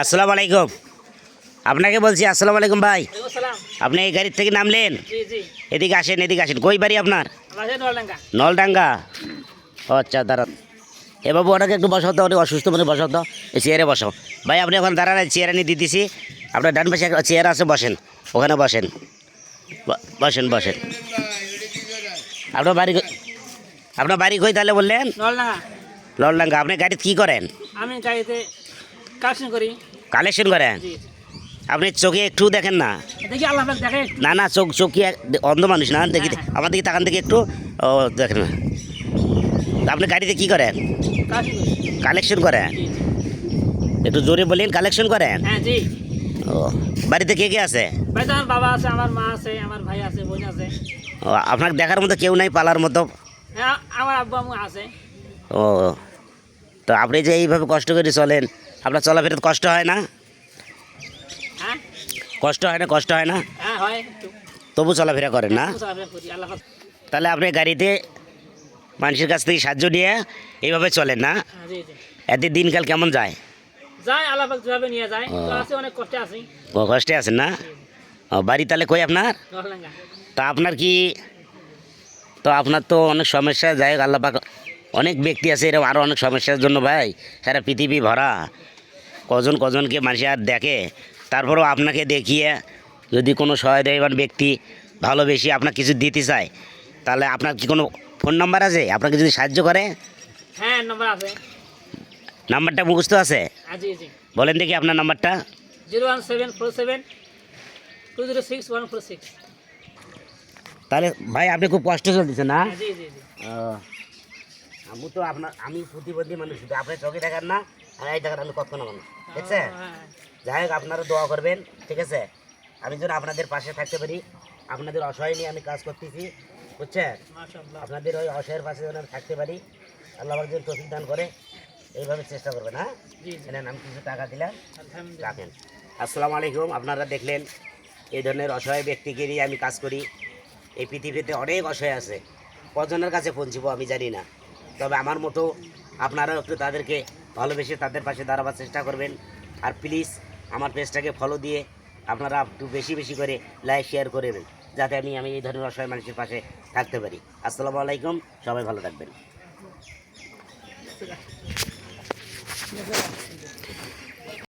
আসসালামু আলাইকুম। আপনাকে বলছি আসসালামু আলাইকুম ভাই। আপনি এই গাড়ির থেকে নামলেন? এদিকে আসেন, এদিকে আসেন। কই বাড়ি আপনার? নলডাঙ্গা। ও আচ্ছা, দাঁড়ান। এ বাবু, ওটাকে একটু বসাও তো, অনেক অসুস্থ মানে বসাও তো, এই চেয়ারে বসাও। ভাই আপনি এখন দাঁড়ান, চেয়ারে নিয়ে দিতেছি। আপনার ডান পাশে একটা চেয়ার আছে, বসেন ওখানে, বসেন বসেন বসেন। আপনার বাড়ি আপনার বাড়ি কই তাহলে বললেন? নলডাঙ্গা। আপনি গাড়িতে কী করেন? আমি গাড়িতে কালেকশন করি। কালেকশন করেন? আপনি চোখে একটু দেখেন না? দেখি আল্লাহ পাক দেখে। না না, চোখ কি অন্ধ মানুষ না? দেখি আমার দিকে তাকান, দেখি একটু। ও দেখেন না। আপনি গাড়িতে কি করেন? কালেকশন করেন? একটু জোরে বলেন, কালেকশন করেন? হ্যাঁ জি। ও, বাড়িতে কে কে আছে? বাড়িতে আমার বাবা আছে, আমার মা আছে, আমার ভাই আছে, বোন আছে। ও, আপনার দেখার মতো কেউ নাই, পালার মতো? হ্যাঁ, আমার আব্বু আম্মু আছে। ও, তো আপনি যে এইভাবে কষ্ট করে চলেন, আপনার চলাফেরাতে কষ্ট হয় না? হ্যাঁ, কষ্ট হয় না? কষ্ট হয় না? হ্যাঁ হয় একটু। তবু চলাফেরা করেন না? চলাফেরা করি, আল্লাহ পাক। তাহলে আপনি গাড়িতে মানুষের কাছ থেকে সাহায্য নিয়ে এইভাবে চলেন না? হ্যাঁ জি জি। এতে দিনকাল কেমন যায়? যায়, আল্লাহ পাক যেভাবে নিয়ে যায়। তো আছে, অনেক কষ্টে আছি। ও, কষ্টে আছেন না? ও, বাড়ি তাহলে কই আপনার? নলডাঙ্গা। তা আপনার কি, তো আপনার তো অনেক সমস্যা, যাই হোক আল্লাহ পাক, অনেক ব্যক্তি আছে এরকম আরও অনেক সমস্যার জন্য ভাই, সারা পৃথিবী ভরা, কজনকে মানুষ আর দেখে। তারপরেও আপনাকে দেখিয়ে যদি কোনো সহায়তাবান ব্যক্তি ভালোবেসে আপনার কিছু দিতে চায়, তাহলে আপনার কি কোনো ফোন নাম্বার আছে? আপনাকে যদি সাহায্য করে? হ্যাঁ, নম্বর আছে। নাম্বারটা মুখস্থ আছে? জি জি। বলেন দেখি আপনার নাম্বারটা। 01747 206 146। তাহলে ভাই আপনি খুব কষ্ট চলতেছে না? জি জি জি। আমি প্রতিবন্ধী মানুষ, শুধু আপনার চোখে দেখার না, আর এই দেখার আমি কত না মানুষ, দেখছেন? হ্যাঁ। যাই হোক, আপনারা দোয়া করবেন, ঠিক আছে? আমি যেন আপনাদের পাশে থাকতে পারি, আপনাদের অসহায় নিয়ে আমি কাজ করতেছি, বুঝছেন? মাশাআল্লাহ। আপনাদের ওই অসহায়ের পাশে যেন আমি থাকতে পারি, আল্লাহ আমাকে যেন তৌফিক দান করে, এইভাবে চেষ্টা করবেন। হ্যাঁ, জি জি। আমি কিছু টাকা দিলাম, আলহামদুলিল্লাহ। রাখেন। আসসালামু আলাইকুম। আপনারা দেখলেন, এই ধরনের অসহায় ব্যক্তিকে নিয়ে আমি কাজ করি। এই পৃথিবীতে অনেক অসহায় আছে, কজনের কাছে পৌঁছবো আমি জানি না, তবে আমার মতো আপনারাও একটু তাদেরকে ভালোবেসে তাদের পাশে দাঁড়াবার চেষ্টা করবেন। আর প্লিজ আমার পেজটাকে ফলো দিয়ে আপনারা একটু বেশি বেশি করে লাইক শেয়ার করবেন, যাতে আমি এই ধরনের অসহায় মানুষের পাশে থাকতে পারি। আসসালামু আলাইকুম, সবাই ভালো থাকবেন।